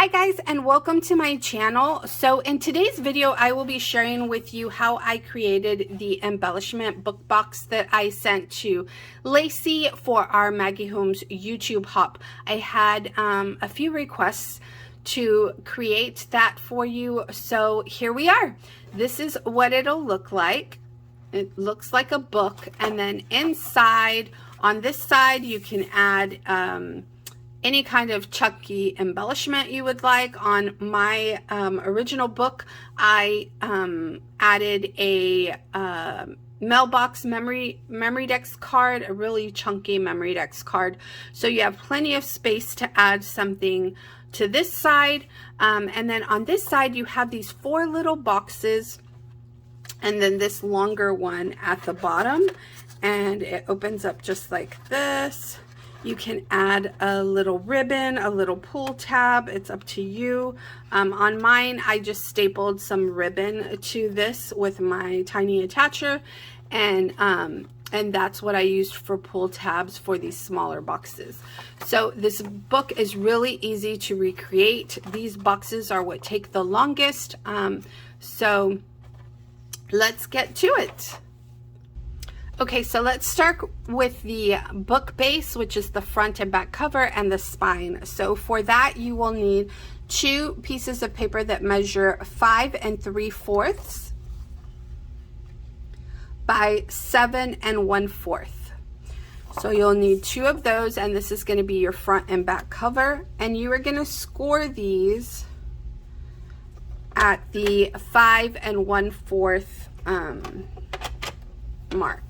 Hi guys, and welcome to my channel. So in today's video I will be sharing with you how I created the embellishment book box that I sent to Lacey for our Maggie Holmes YouTube hop. I had a few requests to create that for you, so here we are. This is what it'll look like. It looks like a book, and then inside on this side you can add any kind of chunky embellishment you would like. On my original book, I added a mailbox memory dex card, a really chunky memory dex card. So you have plenty of space to add something to this side. And then on this side, you have these 4 little boxes, and then this longer one at the bottom, and it opens up just like this. You can add a little ribbon, a little pull tab. It's up to you. On mine, I just stapled some ribbon to this with my tiny attacher, and that's what I used for pull tabs for these smaller boxes. So this book is really easy to recreate. These boxes are what take the longest. So let's get to it. Okay, so let's start with the book base, which is the front and back cover, and the spine. So for that, you will need 2 pieces of paper that measure 5 3/4 by 7 1/4. So you'll need 2 of those, and this is going to be your front and back cover. And you are going to score these at the 5 1/4 mark.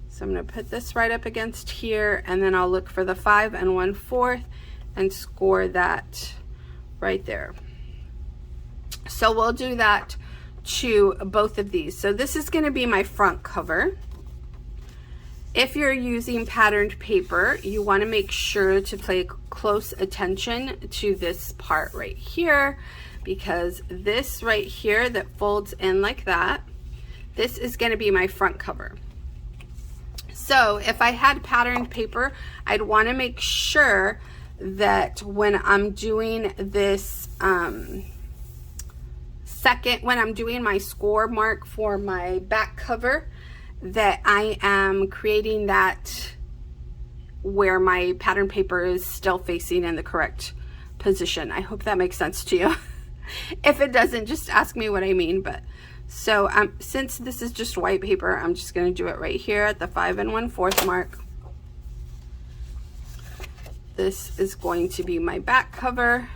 So I'm going to put this right up against here, and then I'll look for the 5 1/4 and score that right there. So we'll do that to both of these. So this is going to be my front cover. If you're using patterned paper, you want to make sure to pay close attention to this part right here, because this right here that folds in like that, this is going to be my front cover. So if I had patterned paper, I'd want to make sure that when I'm doing this when I'm doing my score mark for my back cover, that I am creating that where my pattern paper is still facing in the correct position. I hope that makes sense to you. If it doesn't, just ask me what I mean. But so since this is just white paper, I'm just going to do it right here at the 5 1/4 mark. This is going to be my back cover,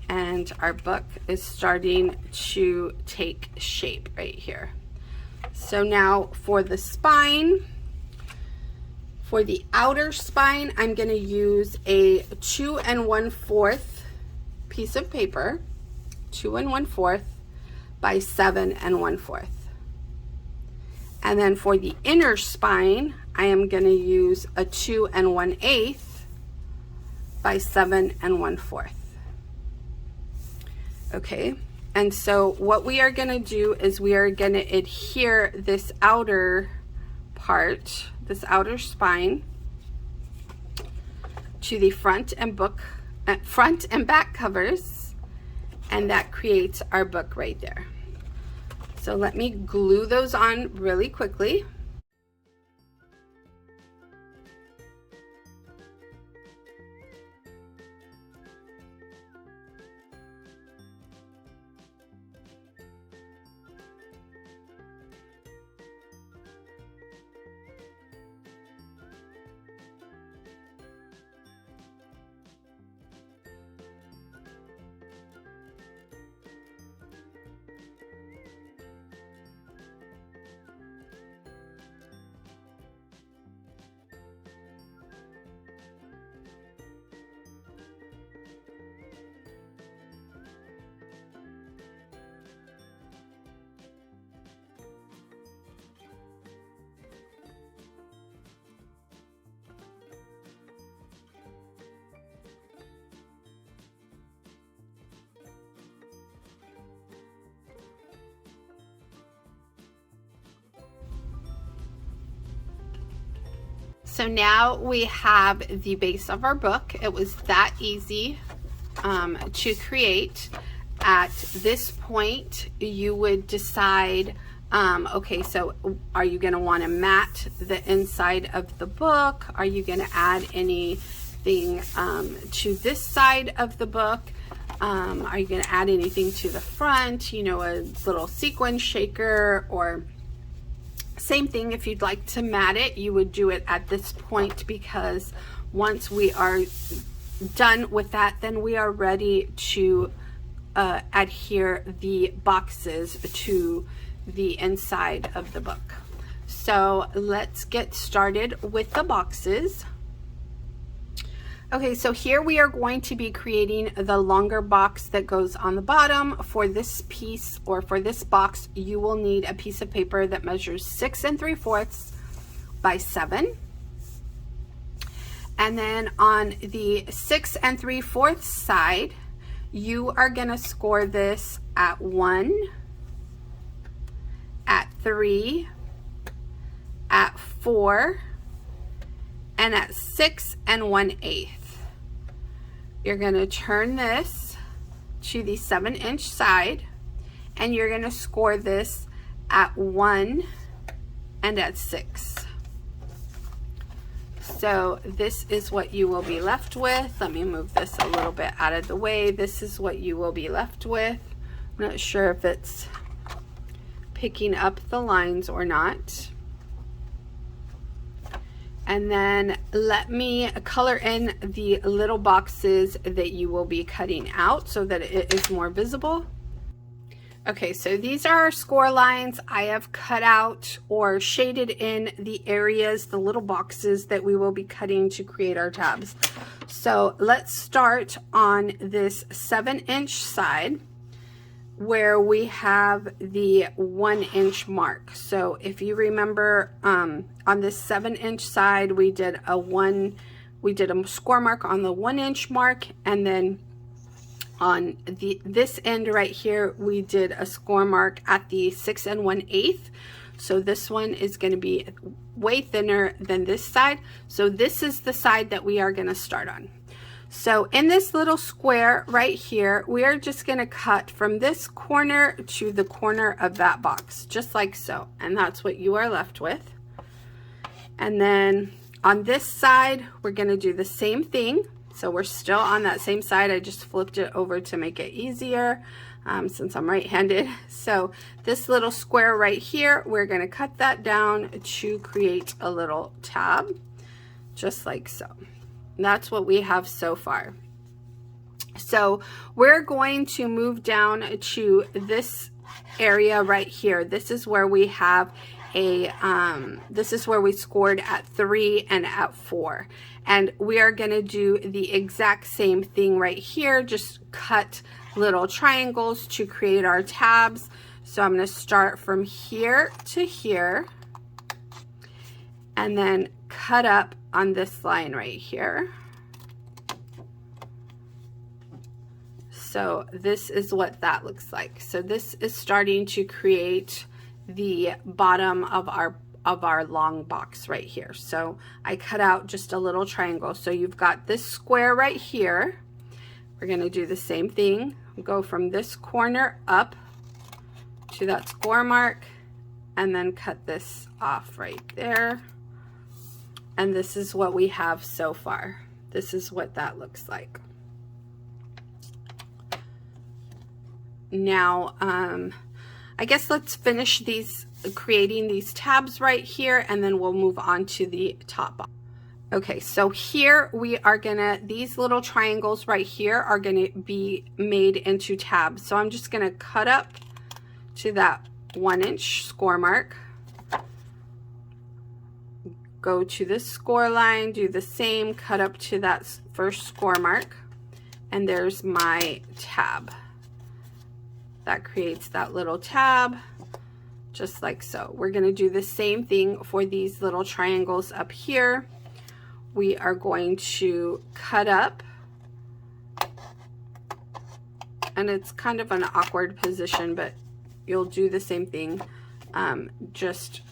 and our book is starting to take shape right here. So now for the spine, for the outer spine, I'm going to use a 2 1/4 piece of paper, 2 1/4 by 7 1/4. And then for the inner spine, I am going to use a 2 1/8 by 7 1/4. Okay, and so what we are going to do is we are going to adhere this outer part, this outer spine, to the front and back covers, and that creates our book right there. So let me glue those on really quickly. So now we have the base of our book. It was that easy to create. At this point, you would decide, okay, so are you going to want to mat the inside of the book? Are you going to add anything to this side of the book? Are you going to add anything to the front? You know, a little sequin shaker, or same thing, if you'd like to mat it, you would do it at this point, because once we are done with that, then we are ready to adhere the boxes to the inside of the book. So let's get started with the boxes. Okay, so here we are going to be creating the longer box that goes on the bottom. For this piece, or for this box, you will need a piece of paper that measures 6 3/4 by 7. And then on the 6 3/4 side, you are going to score this at 1, at 3, at 4, and at 6 1/8. You're going to turn this to the 7-inch side, and you're going to score this at 1 and at 6. So this is what you will be left with. Let me move this a little bit out of the way. This is what you will be left with. I'm not sure if it's picking up the lines or not. And then let me color in the little boxes that you will be cutting out so that it is more visible. Okay, so these are our score lines. I have cut out or shaded in the areas, the little boxes that we will be cutting to create our tabs. So let's start on this 7-inch side, where we have the 1-inch mark. So if you remember, on this 7-inch side, we did a score mark on the 1-inch mark, and then on this end right here, we did a score mark at the 6 1/8. So this one is going to be way thinner than this side. So this is the side that we are going to start on. So in this little square right here, we are just going to cut from this corner to the corner of that box, just like so. And that's what you are left with. And then on this side, we're going to do the same thing. So we're still on that same side. I just flipped it over to make it easier since I'm right-handed. So this little square right here, we're going to cut that down to create a little tab, just like so. That's what we have so far. So we're going to move down to this area right here. This is where we have this is where we scored at 3 and at 4. And we are going to do the exact same thing right here, just cut little triangles to create our tabs. So I'm going to start from here to here, and then cut up on this line right here. So this is what that looks like. So this is starting to create the bottom of our long box right here. So I cut out just a little triangle. So you've got this square right here. We're going to do the same thing. Go from this corner up to that score mark, and then cut this off right there. And this is what we have so far. This is what that looks like. Now, I guess let's finish creating these tabs right here, and then we'll move on to the top box. Okay, so here we are these little triangles right here are gonna be made into tabs. So I'm just gonna cut up to that 1-inch score mark, go to this score line, do the same, cut up to that first score mark, and there's my tab. That creates that little tab, just like so. We're going to do the same thing for these little triangles up here. We are going to cut up, and it's kind of an awkward position, but you'll do the same thing. Just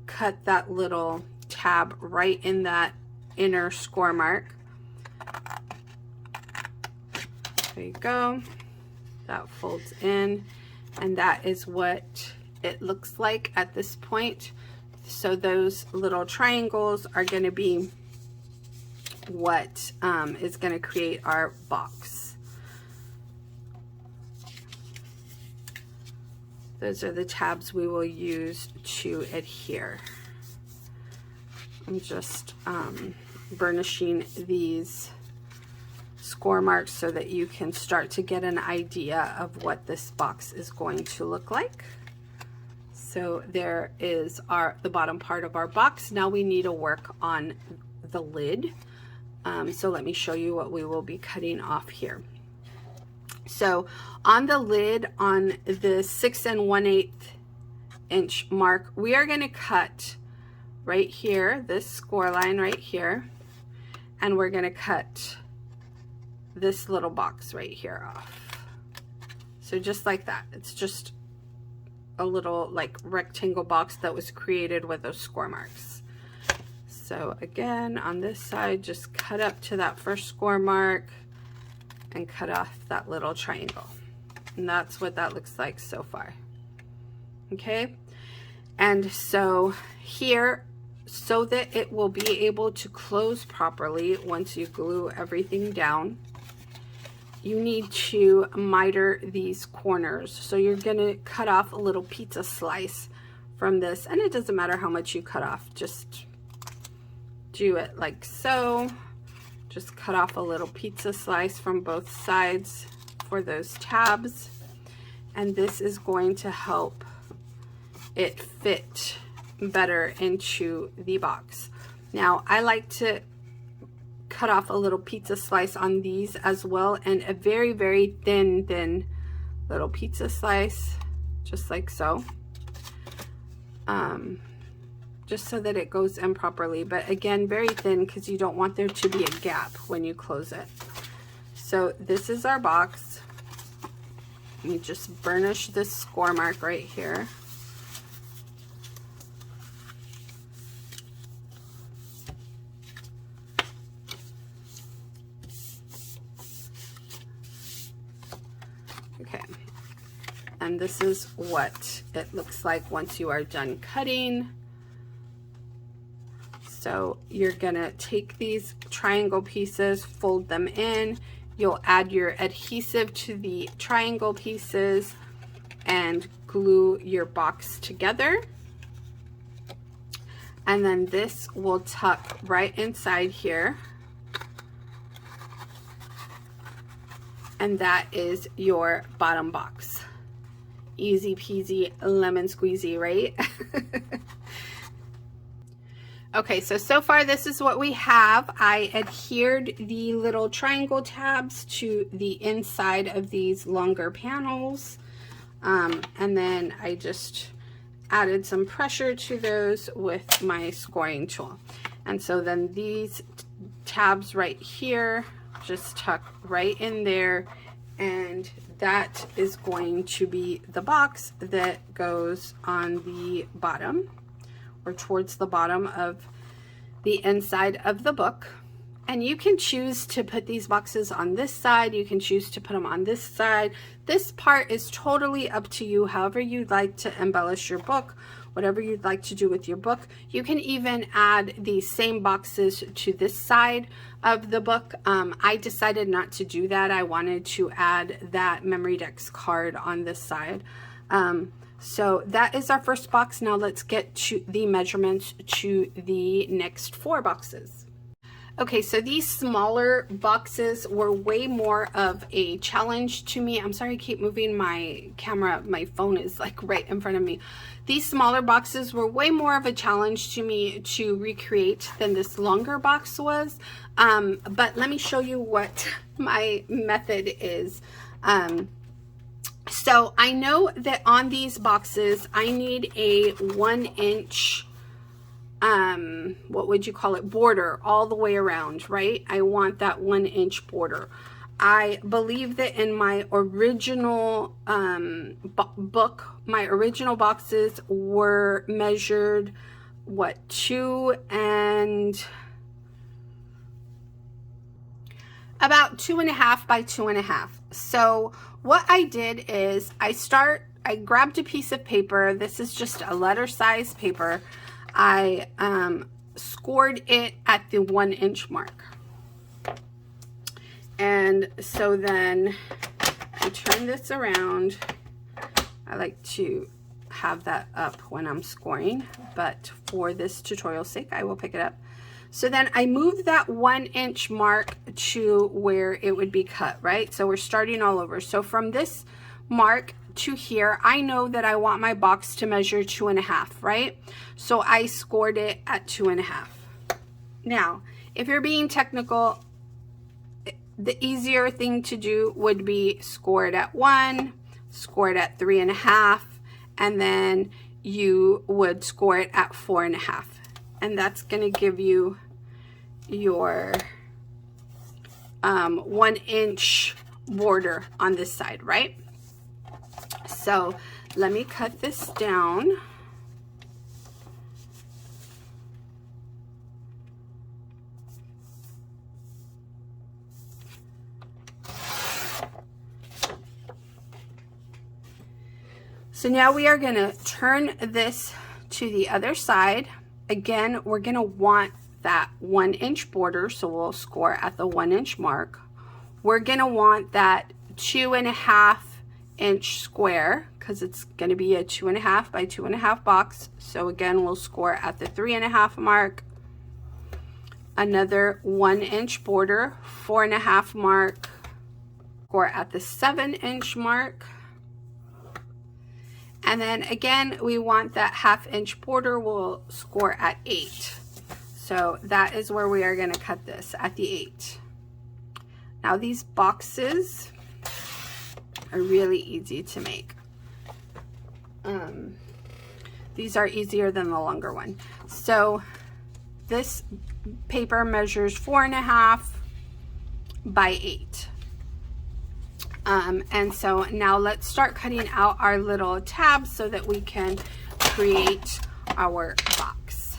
cut that little tab right in that inner score mark. There you go. That folds in, and that is what it looks like at this point. So those little triangles are going to be what is going to create our box. Those are the tabs we will use to adhere. I'm just burnishing these score marks so that you can start to get an idea of what this box is going to look like. So there is the bottom part of our box. Now we need to work on the lid. So let me show you what we will be cutting off here. So on the lid, on the 6 1/8 inch mark, we are going to cut right here, this score line right here, and we're going to cut this little box right here off. So just like that. It's just a little like rectangle box that was created with those score marks. So again, on this side, just cut up to that first score mark and cut off that little triangle. And that's what that looks like so far. Okay, and so here, so that it will be able to close properly once you glue everything down, you need to miter these corners. So you're gonna cut off a little pizza slice from this, and it doesn't matter how much you cut off, just do it like so. Just cut off a little pizza slice from both sides for those tabs, and this is going to help it fit better into the box. Now I like to cut off a little pizza slice on these as well, and a very, very thin little pizza slice, just like so, just so that it goes in properly, but again, very thin, because you don't want there to be a gap when you close it. So this is our box. Let me just burnish this score mark right here. Okay, and this is what it looks like once you are done cutting. So you're gonna take these triangle pieces, fold them in, you'll add your adhesive to the triangle pieces and glue your box together. And then this will tuck right inside here. And that is your bottom box. Easy peasy lemon squeezy, right? Okay, so far this is what we have. I adhered the little triangle tabs to the inside of these longer panels. And then I just added some pressure to those with my scoring tool. And so then these tabs right here just tuck right in there, and that is going to be the box that goes on the bottom, or towards the bottom of the inside of the book. And you can choose to put these boxes on this side, you can choose to put them on this side. This part is totally up to you, however you'd like to embellish your book, whatever you'd like to do with your book. You can even add these same boxes to this side of the book. I decided not to do that. I wanted to add that Memory Decks card on this side. So that is our first box. Now let's get to the measurements to the next 4 boxes. Okay, so these smaller boxes were way more of a challenge to me. I'm sorry I keep moving my camera. My phone is like right in front of me. These smaller boxes were way more of a challenge to me to recreate than this longer box was. But let me show you what my method is. So I know that on these boxes, I need a 1-inch what would you call it, border all the way around, right? I want that 1-inch border. I believe that in my original book, my original boxes were measured about 2.5 by 2.5. So what I did is I grabbed a piece of paper. This is just a letter size paper. I scored it at the 1 inch mark. And so then I turn this around. I like to have that up when I'm scoring, but for this tutorial's sake, I will pick it up. So then I move that 1 inch mark to where it would be cut, right? So we're starting all over. So from this mark to here, I know that I want my box to measure 2.5, right? So I scored it at 2.5. Now, if you're being technical, the easier thing to do would be score it at 1, score it at 3.5, and then you would score it at 4.5. And that's going to give you your 1 inch border on this side, right? So let me cut this down. So now we are going to turn this to the other side. Again, we're going to want that 1 inch border, so we'll score at the 1 inch mark. We're going to want that 2.5 inch square because it's going to be a 2.5 by 2.5 box. So again, we'll score at the 3.5 mark. Another 1 inch border, 4.5 mark. Score at the 7 inch mark. And then again, we want that 1/2 inch border. We'll score at 8. So that is where we are going to cut this, at the 8. Now these boxes are really easy to make. These are easier than the longer one. So this paper measures 4.5 by 8. And so now let's start cutting out our little tabs so that we can create our box.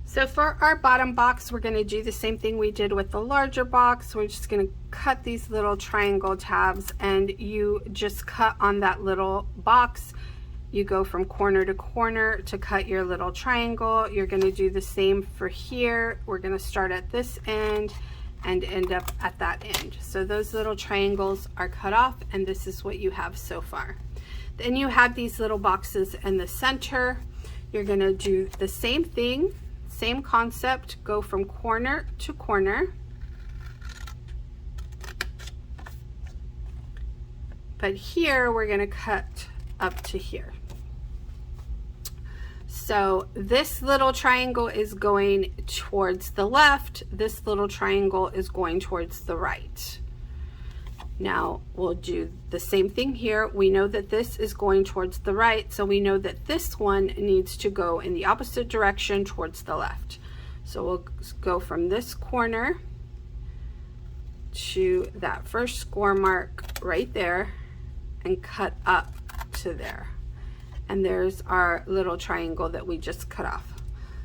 So for our bottom box, we're going to do the same thing we did with the larger box. We're just going to cut these little triangle tabs, and you just cut on that little box. You go from corner to corner to cut your little triangle. You're going to do the same for here. We're going to start at this end and end up at that end. So those little triangles are cut off, and this is what you have so far. Then you have these little boxes in the center. You're gonna do the same thing, same concept, go from corner to corner. But here we're gonna cut up to here. So this little triangle is going towards the left. This little triangle is going towards the right. Now we'll do the same thing here. We know that this is going towards the right, so we know that this one needs to go in the opposite direction towards the left. So we'll go from this corner to that first score mark right there and cut up to there. And there's our little triangle that we just cut off.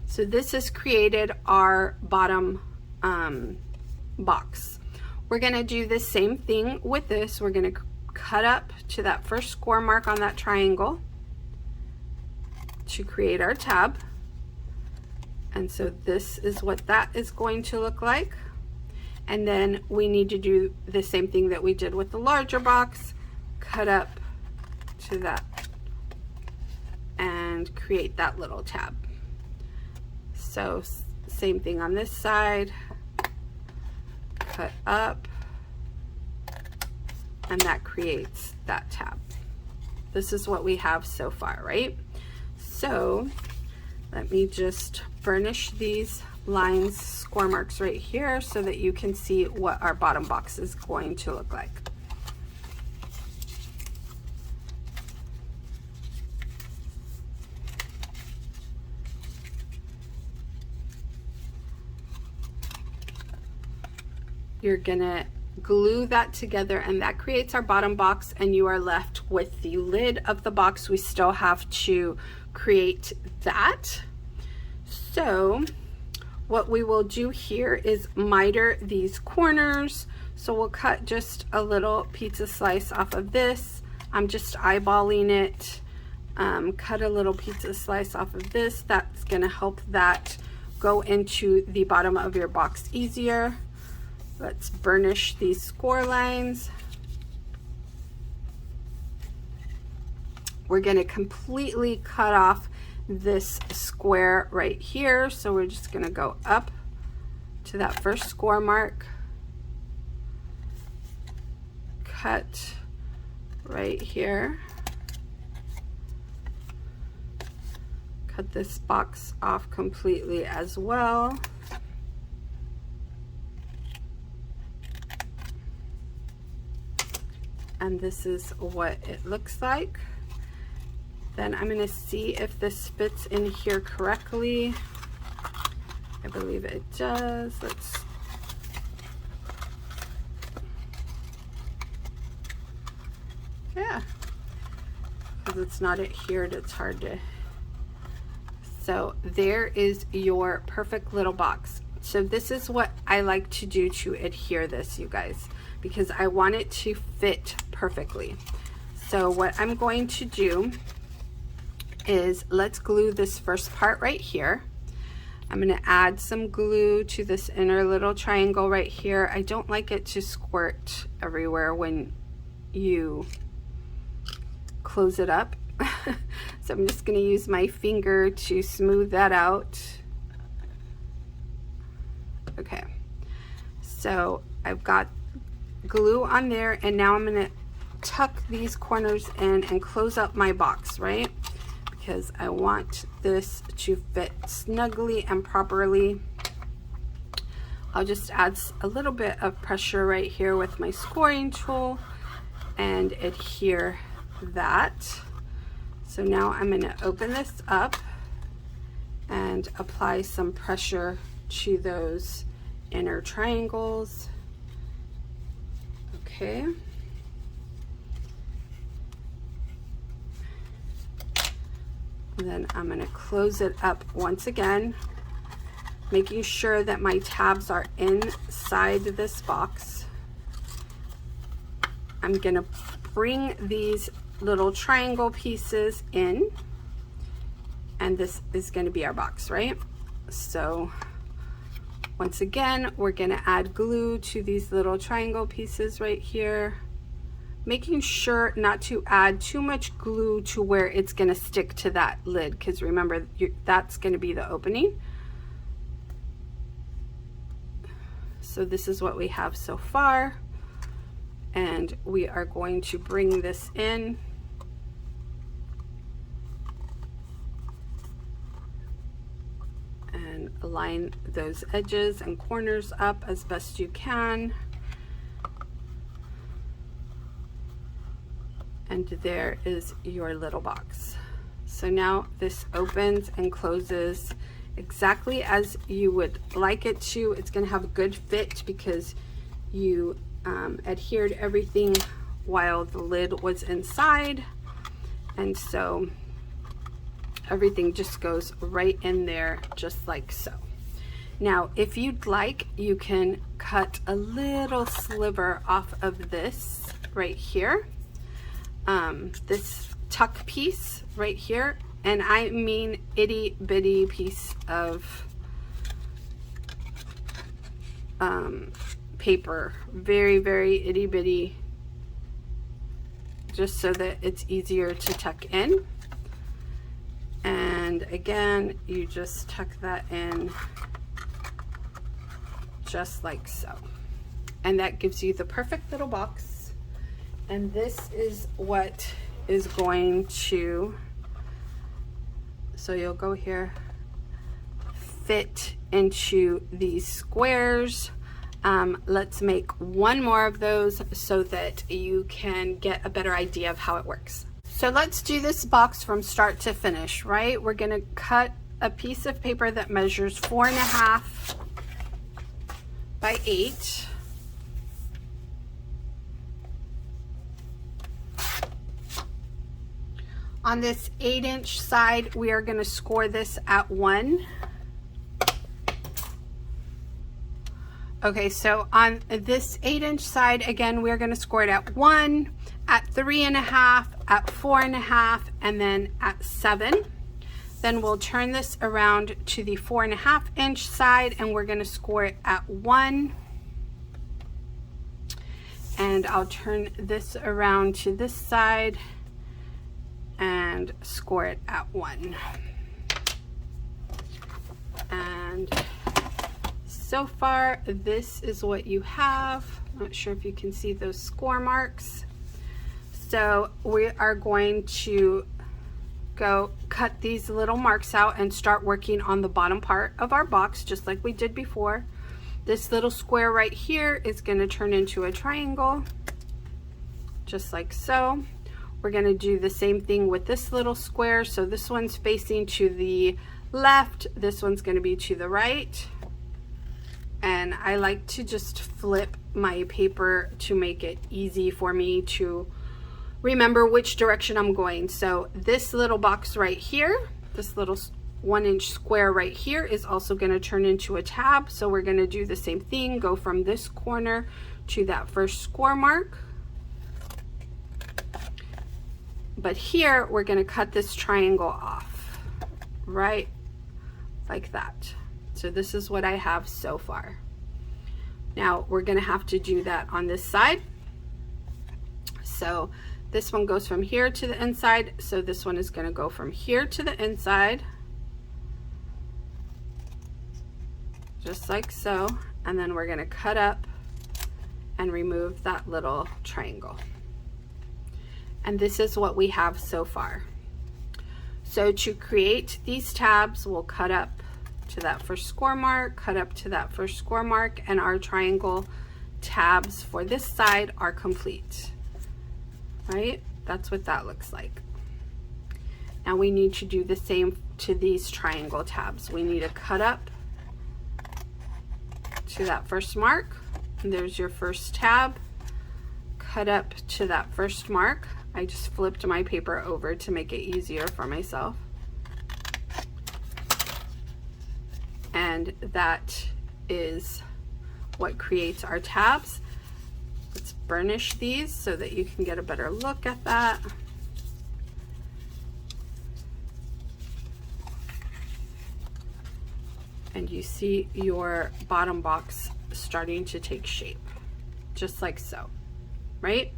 So this has created our bottom box. We're going to do the same thing with this. We're going to cut up to that first score mark on that triangle to create our tab. And so this is what that is going to look like. And then we need to do the same thing that we did with the larger box, cut up to that and create that little tab. So same thing on this side, cut up, and that creates that tab. This is what we have so far, right? So let me just burnish these lines, score marks right here, so that you can see what our bottom box is going to look like. You're gonna glue that together, and that creates our bottom box, and you are left with the lid of the box. We still have to create that. So what we will do here is miter these corners. So we'll cut just a little pizza slice off of this. I'm just eyeballing it. Cut a little pizza slice off of this. That's going to help that go into the bottom of your box easier. Let's burnish these score lines. We're going to completely cut off this square right here. So we're just going to go up to that first score mark. Cut right here. Cut this box off completely as well. And this is what it looks like. Then I'm going to see if this fits in here correctly. I believe it does. Yeah, because it's not adhered, it's hard to. So there is your perfect little box. So this is what I like to do to adhere this, you guys, because I want it to fit perfectly. So what I'm going to do is, let's glue this first part right here. I'm going to add some glue to this inner little triangle right here. I don't like it to squirt everywhere when you close it up. So I'm just going to use my finger to smooth that out. Okay, so I've got glue on there, and now I'm going to tuck these corners in and close up my box, right? Because I want this to fit snugly and properly. I'll just add a little bit of pressure right here with my scoring tool and adhere that. So now I'm going to open this up and apply some pressure to those inner triangles. Okay. And then I'm going to close it up once again, making sure that my tabs are inside this box. I'm going to bring these little triangle pieces in, and this is going to be our box, right? So once again, we're going to add glue to these little triangle pieces right here, making sure not to add too much glue to where it's going to stick to that lid, because remember, that's going to be the opening. So this is what we have so far, and we are going to bring this in and align those edges and corners up as best you can. And there is your little box. So now this opens and closes exactly as you would like it to. It's going to have a good fit because you adhered everything while the lid was inside, and so everything just goes right in there just like so. Now if you'd like, you can cut a little sliver off of this right here, this tuck piece right here, and I mean itty bitty piece of paper, very itty bitty, just so that it's easier to tuck in. And again, you just tuck that in just like so, and that gives you the perfect little box. And this is what is going to, so you'll go here, fit into these squares. Let's make one more of those so that you can get a better idea of how it works. So let's do this box from start to finish, right? We're going to cut a piece of paper that measures 4.5 by 8. On this 8-inch side, we are going to score this at 1. Okay, so on this 8-inch side, again, we're going to score it at 1, at 3.5, at 4.5, and then at 7. Then we'll turn this around to the 4.5-inch side, and we're going to score it at 1. And I'll turn this around to this side and score it at 1. And so far, this is what you have. I'm not sure if you can see those score marks. So we are going to go cut these little marks out and start working on the bottom part of our box, just like we did before. This little square right here is going to turn into a triangle, just like so. We're going to do the same thing with this little square. So this one's facing to the left, this one's going to be to the right. And I like to just flip my paper to make it easy for me to remember which direction I'm going. So this little box right here, this little 1-inch square right here is also going to turn into a tab. So we're going to do the same thing, go from this corner to that first score mark. But here we're going to cut this triangle off, right like that. So this is what I have so far. Now we're going to have to do that on this side. So this one goes from here to the inside. So this one is going to go from here to the inside, just like so. And then we're going to cut up and remove that little triangle. And this is what we have so far. So to create these tabs, we'll cut up to that first score mark, cut up to that first score mark, and our triangle tabs for this side are complete. Right? That's what that looks like. Now we need to do the same to these triangle tabs. We need to cut up to that first mark, and there's your first tab. Cut up to that first mark. I just flipped my paper over to make it easier for myself. And that is what creates our tabs. Let's burnish these so that you can get a better look at that. And you see your bottom box starting to take shape, just like so, right?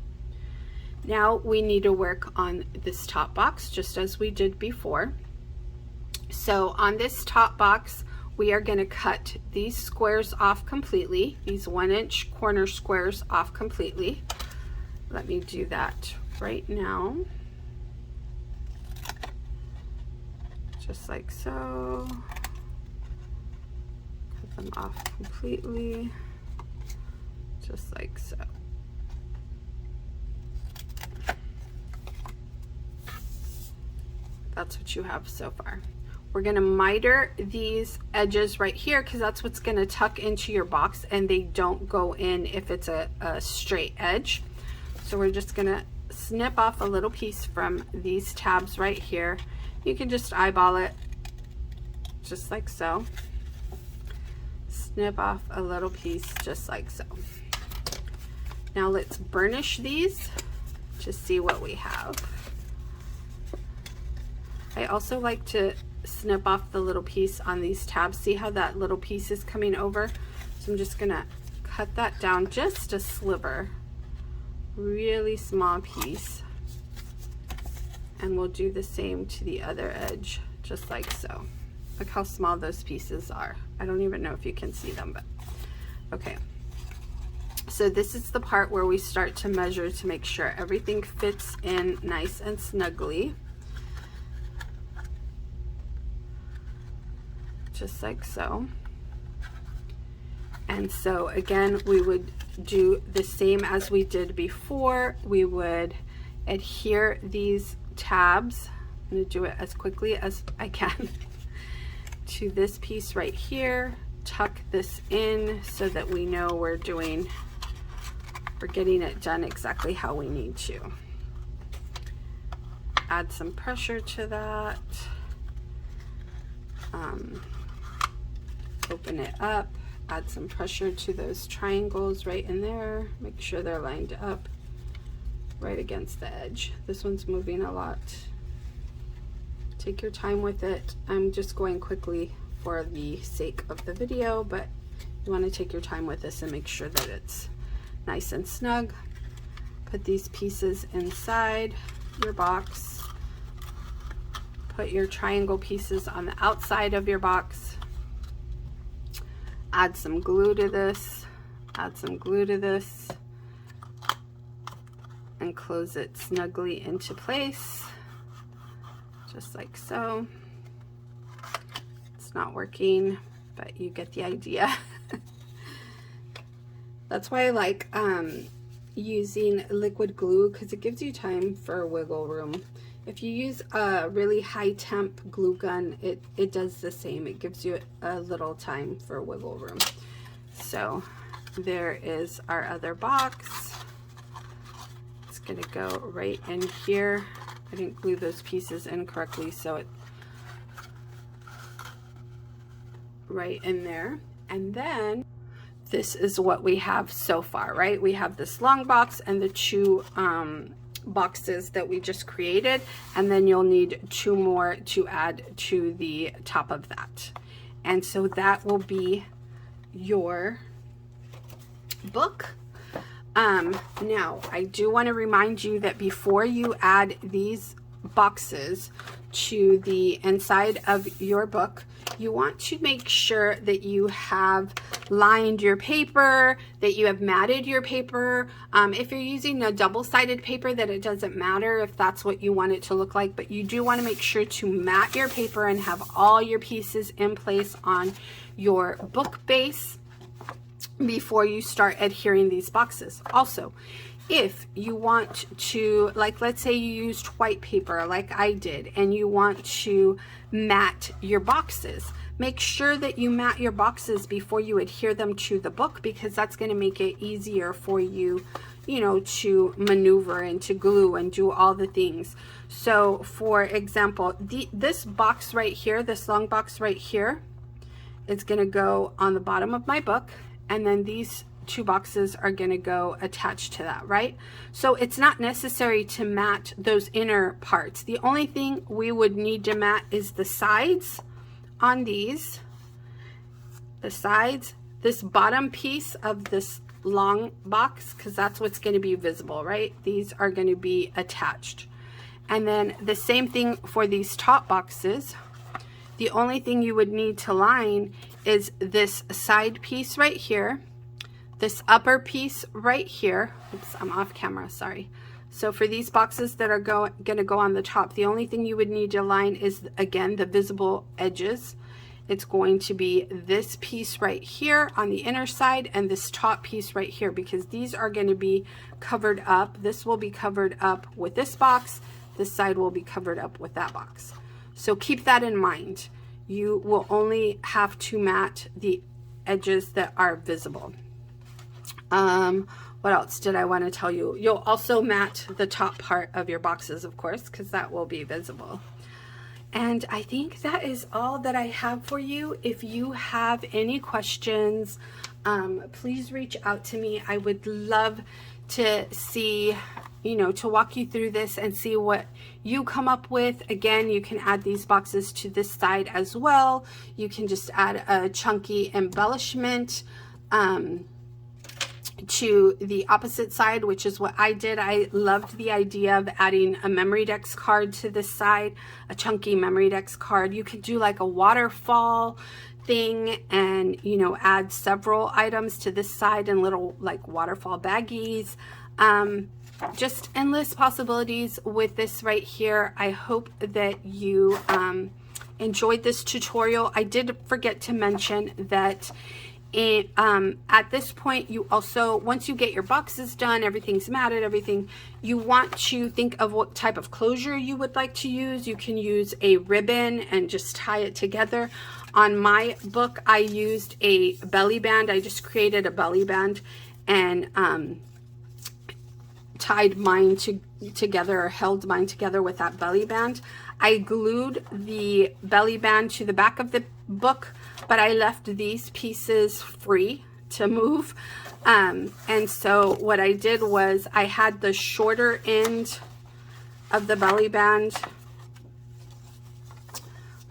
Now we need to work on this top box just as we did before. So on this top box, we are going to cut these squares off completely, these 1-inch corner squares off completely. Let me do that right now. Just like so. Cut them off completely, just like so. That's what you have so far. We're going to miter these edges right here because that's what's going to tuck into your box, and they don't go in if it's a straight edge. So we're just going to snip off a little piece from these tabs right here. You can just eyeball it just like so. Snip off a little piece just like so. Now let's burnish these to see what we have. I also like to snip off the little piece on these tabs. See how that little piece is coming over? So I'm just gonna cut that down just a sliver, really small piece. And we'll do the same to the other edge, just like so. Look how small those pieces are. I don't even know if you can see them, but okay. So this is the part where we start to measure to make sure everything fits in nice and snugly. Just like so. And so again, we would do the same as we did before. We would adhere these tabs. I'm going to do it as quickly as I can to this piece right here. Tuck this in so that we know we're getting it done exactly how we need to. add some pressure to that. Open it up, add some pressure to those triangles right in there. Make sure they're lined up right against the edge. This one's moving a lot. Take your time with it. I'm just going quickly for the sake of the video, but you want to take your time with this and make sure that it's nice and snug. Put these pieces inside your box. Put your triangle pieces on the outside of your box. Add some glue to this. Add some glue to this. And close it snugly into place. Just like so. It's not working, but you get the idea. That's why I like using liquid glue, because it gives you time for wiggle room. If you use a really high temp glue gun, it does the same. It gives you a little time for wiggle room. So there is our other box. It's gonna go right in here. I didn't glue those pieces in correctly, so it right in there. And then this is what we have so far, right? We have this long box and the two boxes that we just created, and then you'll need 2 more to add to the top of that. And so that will be your book. Now I do want to remind you that before you add these boxes to the inside of your book, you want to make sure that you have lined your paper, that you have matted your paper. If you're using a double-sided paper, that it doesn't matter if that's what you want it to look like, but you do want to make sure to mat your paper and have all your pieces in place on your book base before you start adhering these boxes. Also, if you want to, like, let's say you used white paper like I did, and you want to mat your boxes, make sure that you mat your boxes before you adhere them to the book, because that's going to make it easier for you, you know, to maneuver and to glue and do all the things. So for example, this box right here, this long box right here, is going to go on the bottom of my book, and then these 2 boxes are going to go attached to that, right? So it's not necessary to mat those inner parts. The only thing we would need to mat is the sides on these, the sides, this bottom piece of this long box, because that's what's going to be visible, right? These are going to be attached. And then the same thing for these top boxes. The only thing you would need to line is this side piece right here, this upper piece right here. Oops, I'm off camera, sorry. So for these boxes that are going to go on the top, the only thing you would need to line is, again, the visible edges. It's going to be this piece right here on the inner side and this top piece right here, because these are going to be covered up. This will be covered up with this box. This side will be covered up with that box. So keep that in mind. You will only have to mat the edges that are visible. What else did I want to tell you? You'll also mat the top part of your boxes, of course, because that will be visible. And I think that is all that I have for you. If you have any questions, please reach out to me. I would love to see, you know, to walk you through this and see what you come up with. Again, you can add these boxes to this side as well. You can just add a chunky embellishment to the opposite side, which is what I did. I loved the idea of adding a memory dex card to this side, a chunky memory dex card. You could do like a waterfall thing and, you know, add several items to this side and little like waterfall baggies. Just endless possibilities with this right here. I hope that you enjoyed this tutorial. I did forget to mention that at this point, you also, once you get your boxes done, everything's matted, everything, you want to think of what type of closure you would like to use. You can use a ribbon and just tie it together. On my book, I used a belly band. I just created a belly band and tied mine together, or held mine together with that belly band. I glued the belly band to the back of the book, but I left these pieces free to move. And so what I did was I had the shorter end of the belly band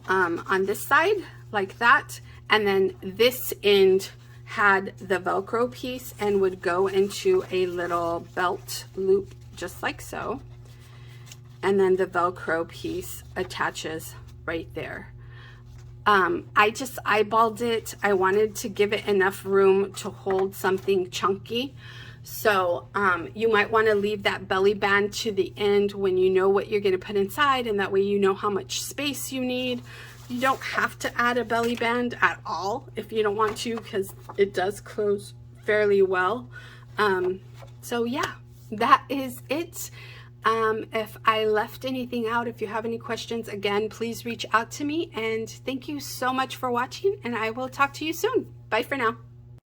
on this side like that, and then this end had the Velcro piece and would go into a little belt loop just like so, and then the Velcro piece attaches right there. I just eyeballed it. I wanted to give it enough room to hold something chunky. So you might want to leave that belly band to the end when you know what you're going to put inside, and that way you know how much space you need. You don't have to add a belly band at all if you don't want to, because it does close fairly well. So yeah, that is it. If I left anything out, if you have any questions, again, please reach out to me. And thank you so much for watching, and I will talk to you soon. Bye for now.